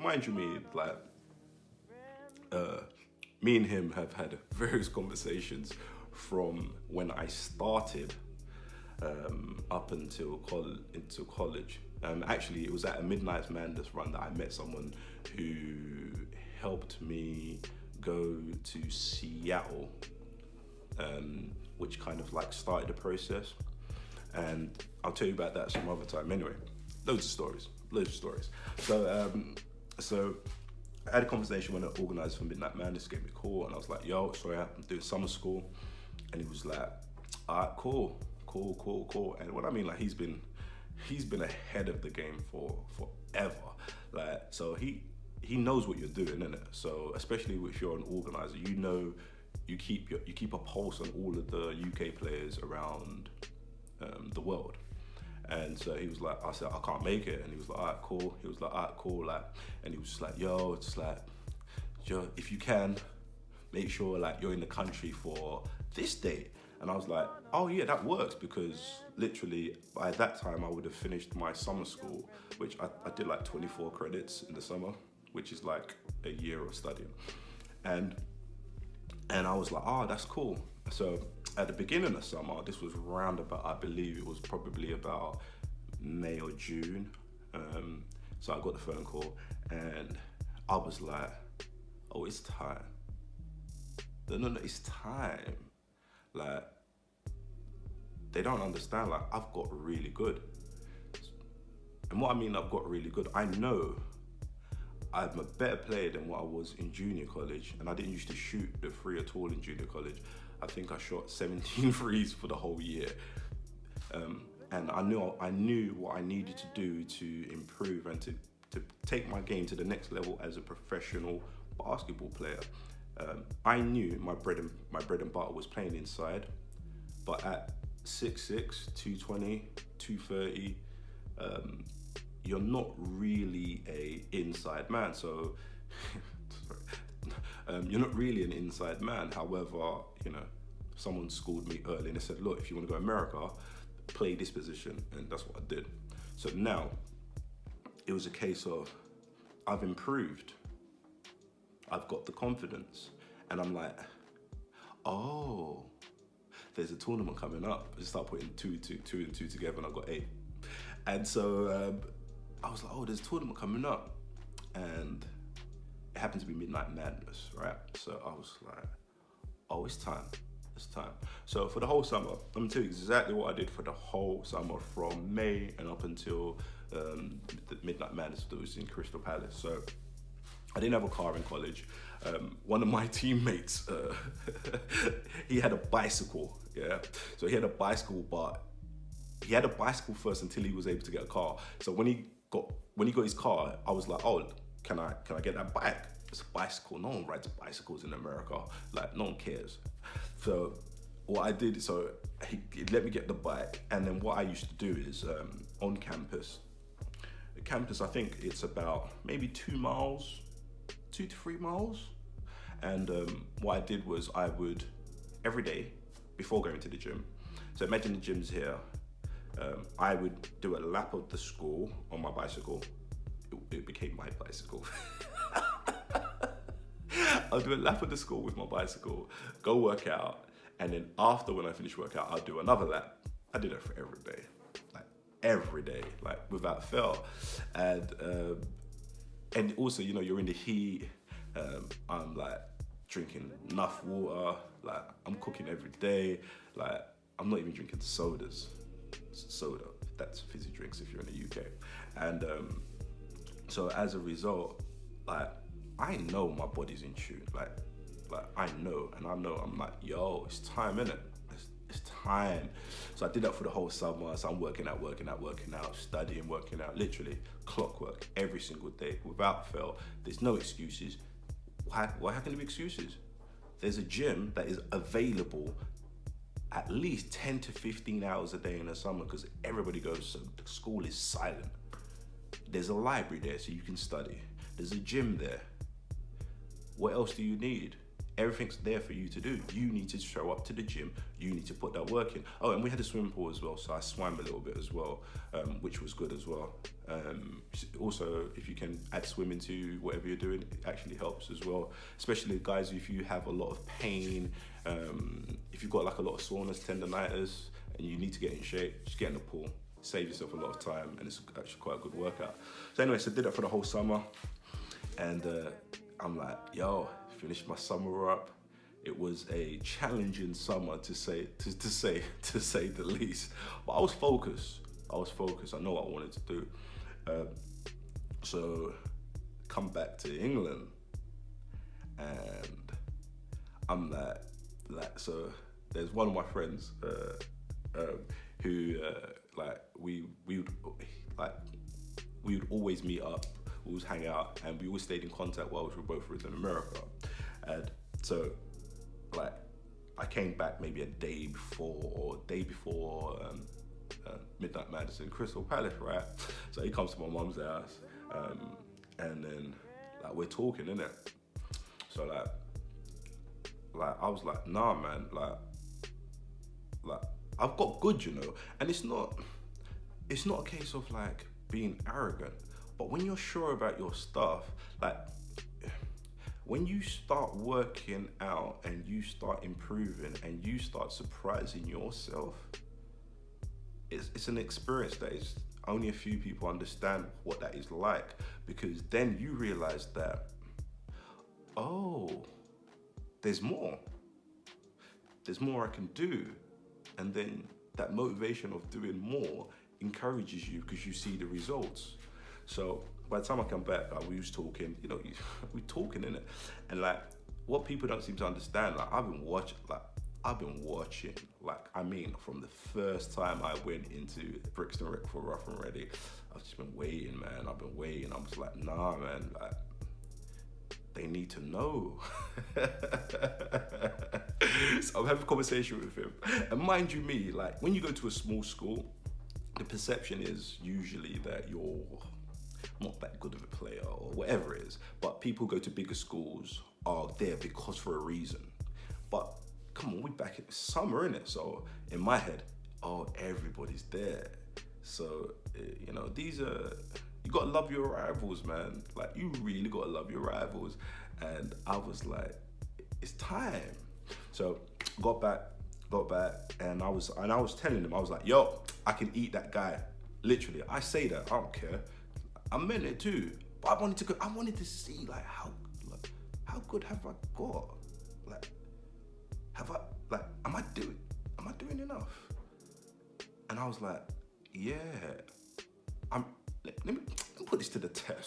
mind you, me and him have had various conversations from when I started up until into college. Actually, it was at a Midnight Madness run that I met someone who helped me go to Seattle, which kind of like started the process. And I'll tell you about that some other time. Anyway, loads of stories. So I had a conversation when the organizer for Midnight Madness gave me a call, and I was like, "Yo, sorry, I'm doing summer school," and he was like, "All right, cool." And what I mean, like, he's been ahead of the game for forever. Like, so he knows what you're doing, innit? So especially if you're an organizer, you know, you keep a pulse on all of the UK players around the world. And so he was like, I said, I can't make it. And he was like, all right, cool. He was like, all right, cool. Like, and he was just like, yo, if you can, make sure like you're in the country for this date. And I was like, oh yeah, that works, because literally by that time I would have finished my summer school, which I did like 24 credits in the summer, which is like a year of studying. And I was like, oh, that's cool. So at the beginning of summer, this was round about, I believe it was probably about May or June. So I got the phone call and I was like, oh, it's time. No, it's time. Like, they don't understand, like, I've got really good. And what I mean I've got really good, I know I'm a better player than what I was in junior college, and I didn't used to shoot the three at all in junior college. I think I shot 17 threes for the whole year. And I knew what I needed to do to improve and to take my game to the next level as a professional basketball player. I knew my bread and butter was playing inside, but at 6'6", 220, 230, you're not really a inside man. So you're not really an inside man. However, you know, someone schooled me early and they said, look, if you want to go to America, play this position, and that's what I did. So now it was a case of I've improved. I've got the confidence, and I'm like, oh, there's a tournament coming up. I just start putting two and two together, and I got 8. And so I was like, oh, there's a tournament coming up, and it happened to be Midnight Madness, right? So I was like, oh, it's time. So for the whole summer, I'm gonna tell you exactly what I did for the whole summer, from May and up until the Midnight Madness that was in Crystal Palace. So I didn't have a car in college. One of my teammates, he had a bicycle, yeah? So he had a bicycle, but he had a bicycle first until he was able to get a car. So when he got his car, I was like, oh, can I get that bike? It's a bicycle. No one rides bicycles in America. Like, no one cares. So what I did, so he let me get the bike, and then what I used to do is on campus, I think it's about maybe 2 to 3 miles. And what I did was I would, every day before going to the gym, so imagine the gym's here, I would do a lap of the school on my bicycle. It became my bicycle. I'll do a lap of the school with my bicycle, go work out, and then after, when I finish workout, I'll do another lap. I did that for every day, like without fail. And also, you know, you're in the heat. I'm like drinking enough water. Like, I'm cooking every day. Like, I'm not even drinking sodas. Soda, that's fizzy drinks if you're in the UK. And so as a result, like, I know my body's in tune. Like I know, and I know I'm like, yo, it's time, innit? It's time. So I did that for the whole summer. So I'm working out, studying, working out, literally clockwork every single day without fail. There's no excuses. Why can there be excuses? There's a gym that is available at least 10 to 15 hours a day in the summer, because everybody goes, so the school is silent. There's a library there so you can study. There's a gym there. What else do you need? Everything's there for you to do. You need to show up to the gym. You need to put that work in. Oh, and we had a swimming pool as well, so I swam a little bit as well, which was good as well. Also, if you can add swimming to whatever you're doing, it actually helps as well. Especially guys, if you have a lot of pain, if you've got like a lot of soreness, tendonitis, and you need to get in shape, just get in the pool. Save yourself a lot of time, and it's actually quite a good workout. So anyway, so I did that for the whole summer, and I'm like, yo, finished my summer up. It was a challenging summer to say the least. But I was focused. I know what I wanted to do. So come back to England, and I'm like so. There's one of my friends who we would always meet up. We always hang out, and we always stayed in contact while we were both in America. And so, like, I came back maybe a day before Midnight Madness in Crystal Palace, right? So he comes to my mum's house, and then like we're talking, innit? So like I was like, nah, man, like I've got good, you know, and it's not a case of like being arrogant, but when you're sure about your stuff, like when you start working out and you start improving and you start surprising yourself, it's an experience that is only a few people understand what that is like, because then you realize that, oh, there's more I can do. And then that motivation of doing more encourages you because you see the results. So by the time I come back, we was talking, you know, we talking, innit? And like, what people don't seem to understand, like I've been watching, like, I mean, from the first time I went into Brixton Rick for Rough and Ready, I've just been waiting, man. I've been waiting. I'm just like, nah, man, like, they need to know. So I'm having a conversation with him. And mind you me, like, when you go to a small school, the perception is usually that you're not that good of a player or whatever it is. But people who go to bigger schools are there because for a reason. But come on, we back in the summer, innit? So in my head, oh, everybody's there. So, you know, you gotta love your rivals, man. Like, you really gotta love your rivals. And I was like, it's time. So got back, and I was telling him, I was like, yo, I can eat that guy. Literally, I say that, I don't care. I meant it too. But I wanted to see like how good have I got? Am I doing enough? And I was like, yeah. Let me put this to the test.